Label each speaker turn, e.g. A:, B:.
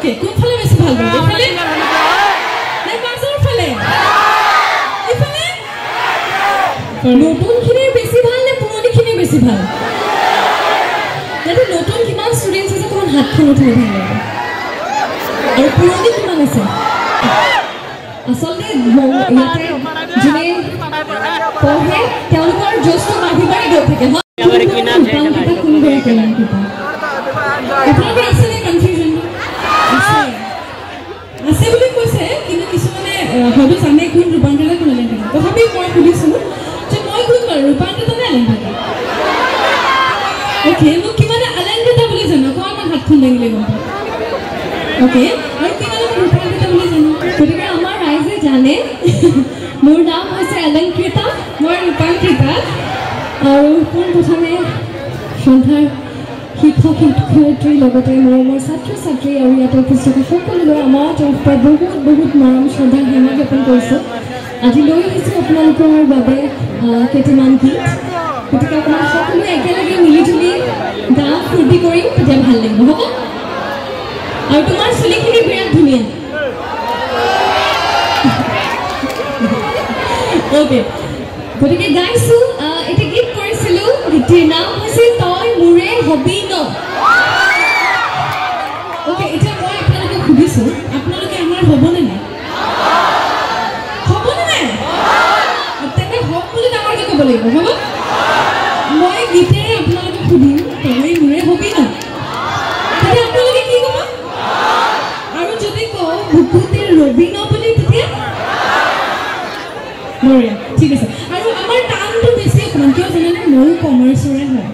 A: okay কোনফালে বেছি ভাল পায় এফালে নাই মাজৰ ফালে এফালে নতুনখিনি বেছি ভাল নে পুৰণিখিনি বেছি ভাল ইয়াতে নতুন কিমান ষ্টুডেণ্টছ আছে কোন হাতখন উঠাই ভাল লাগে আৰু পুৰণি কিমান আছে আচলতে ইয়াতে যোনে পঢ়ে তেওঁলোকৰ জোচটো বাঢ়ি বাঢ়ি গৈ থাকে আপোনালোকে আছে নে কনফিউজন আছে বুলি কৈছে কিন্তু কিছুমানে হয়তো জানে কোন ৰূপান্তৰিত কোন এলেন থাকে তথাপি মই সুধিছোঁ যে মই কোন ৰূপান্তৰিত নে এলেন থাকে অ'কে মোক কিমানে এলেংকৃত বুলি জানো অকণমান হাতখন দাঙিলে গম পাওঁ অ'কে আৰু কিমানে ৰূপান্তৰিত বুলি জানো গতিকে আমাৰ ৰাইজে জানে মোৰ নাম হৈছে এলেংকৃত মই ৰূপান্তৰিতা আৰু পোনপ্ৰথমে সন্ধ্যাৰ শিক্ষক শিক্ষয়িত্ৰীৰ লগতে মৰমৰ ছাত্ৰ ছাত্ৰী আৰু ইয়াতে উপস্থিত সকলোলৈ আমাৰ তৰফৰ পৰা বহুত বহুত মৰম শ্ৰদ্ধা সেৱা জ্ঞাপন কৰিছোঁ আজি লৈ আহিছোঁ আপোনালোকৰ বাবে কেইটামান গীত গতিকে আপোনালোক সকলোৱে একেলগে মিলিজুলি গাওঁ ফূৰ্তি কৰিম তেতিয়া ভাল লাগিব হ'ব আৰু তোমাৰ চুলিখিনি বিৰাট ধুনীয়া অ'কে গতিকে গাইছোঁ এটা গীত কৰিছিলোঁ গীতটিৰ নাম হৈছে তই মোৰে হবি ন অ'কে এতিয়া মই আপোনালোকক সুধিছোঁ আপোনালোকে আমাৰ হ'বনে নাই হ'বনে নাই তেন্তে হওক বুলি ডাঙৰকৈ ক'ব লাগিব হ'ব মই গীতেৰে আপোনালোকক সুধিম তই মোৰে হবি ন তেতিয়া আপোনালোকে কি ক'ব আৰু যদি কওঁ বুকুতে ৰবি ন বুলি তেতিয়া বঢ়িয়া ঠিক আছে আৰু আমাৰ টানটো বেছি অকণমান কিয় জানেনে ময়ো কমাৰ্চৰে হয়